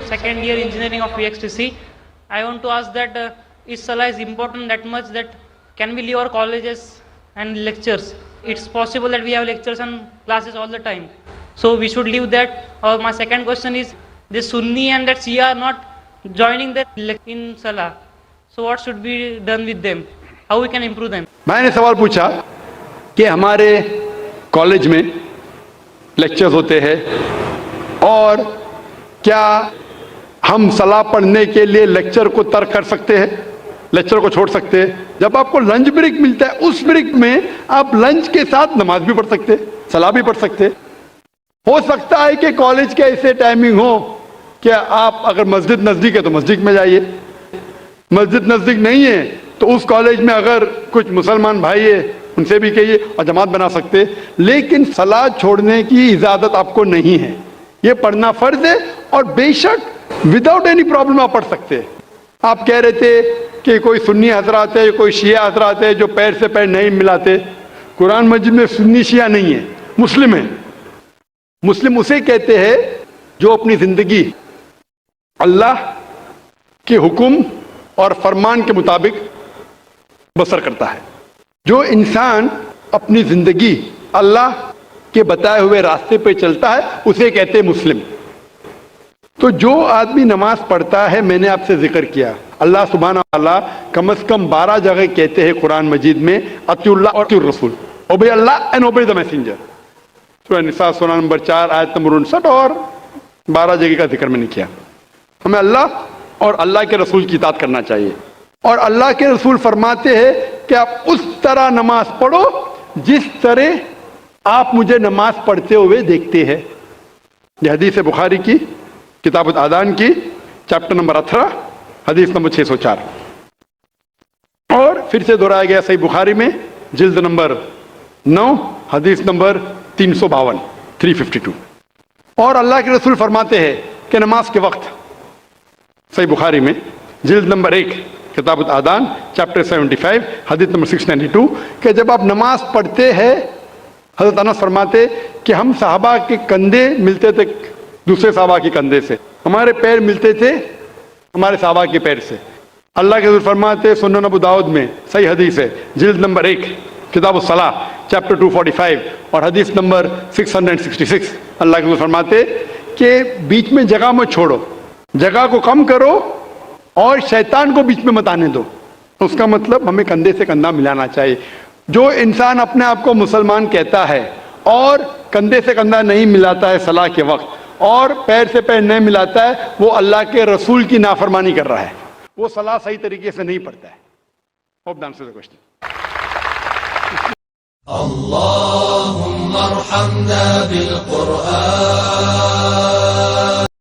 Second year engineering of VXTC. I want to ask that is Salah is important that much that can we leave our colleges and lectures? It's possible that we have lectures and classes all the time, so we should leave that. Or my second question is, the Sunni and that Shia are not joining that in Salah, so what should be done with them? How we can improve them? मैंने सवाल पूछा कि हमारे college में lectures होते हैं और क्या हम सलाह पढ़ने के लिए लेक्चर को तर्क कर सकते हैं, लेक्चर को छोड़ सकते हैं? जब आपको लंच ब्रेक मिलता है, उस ब्रेक में आप लंच के साथ नमाज भी पढ़ सकते हैं, सलाह भी पढ़ सकते हैं। हो सकता है कि कॉलेज के ऐसे टाइमिंग हो कि आप अगर मस्जिद नज़दीक है तो मस्जिद में जाइए, मस्जिद नज़दीक नहीं है तो उस कॉलेज में अगर कुछ मुसलमान भाई है उनसे भी कहिए और जमात बना सकते हैं, लेकिन सलाह छोड़ने की इजाज़त आपको नहीं है। ये पढ़ना फ़र्ज है और बेशक विदाउट एनी प्रॉब्लम आप पढ़ सकते हैं। आप कह रहे थे कि कोई सुन्नी हजरात है, कोई शिया हजरात है जो पैर से पैर नहीं मिलाते। कुरान मजीद में सुन्नी शिया नहीं है, मुस्लिम है। मुस्लिम उसे कहते हैं जो अपनी ज़िंदगी अल्लाह के हुक्म और फरमान के मुताबिक बसर करता है। जो इंसान अपनी ज़िंदगी अल्लाह के बताए हुए रास्ते पे चलता है उसे कहते हैं मुस्लिम। तो जो आदमी नमाज पढ़ता है, मैंने आपसे जिक्र किया, अल्लाह सुब्हाना ताला कम से कम 12 जगह कहते हैं कुरान मजीद में अतिउल्लाह और अतिउर रसूल, ओबे अल्लाह एंड ओबे द मैसेंजर। सूरह निसा सूरह नंबर 4 आयत नंबर 59 और 12 जगह का जिक्र मैंने किया। हमें अल्लाह और अल्लाह के रसूल की इताअत करना चाहिए और अल्लाह के रसूल फरमाते हैं कि आप उस तरह नमाज पढ़ो जिस तरह आप मुझे नमाज पढ़ते हुए देखते हैं। यह हदीस बुखारी की किताब आदान की चैप्टर नंबर 18 हदीस नंबर 604 और फिर से दोहराया गया सही बुखारी में जिल्द नंबर 9 हदीस नंबर 352 352। और अल्लाह के रसूल फरमाते हैं कि नमाज के वक्त सही बुखारी में जिल्द नंबर 1 किताब आदान चैप्टर 75 हदीस नंबर 692 कि जब आप नमाज पढ़ते हैं, हज़रत अनस फरमाते कि हम सहाबा के कंधे मिलते थे दूसरे सहाबा के कंधे से, हमारे पैर मिलते थे हमारे सहाबा के पैर से। अल्लाह के रसूल फरमाते सुनन अबू दाऊद में सही हदीस है जिल्द नंबर 1 किताब सलाह चैप्टर 245 और हदीस नंबर 666। अल्लाह के रसूल फरमाते कि बीच में जगह मत छोड़ो, जगह को कम करो और शैतान को बीच में मत आने दो। उसका मतलब हमें कंधे से कंधा मिलाना चाहिए। जो इंसान अपने आप को मुसलमान कहता है और कंधे से कंधा नहीं मिलाता है सलाह के वक्त और पैर से पैर नहीं मिलाता है, वो अल्लाह के रसूल की नाफरमानी कर रहा है, वो सलाह सही तरीके से नहीं पढ़ता है। Hope the answer the question. اللهم ارحمنا بالقرآن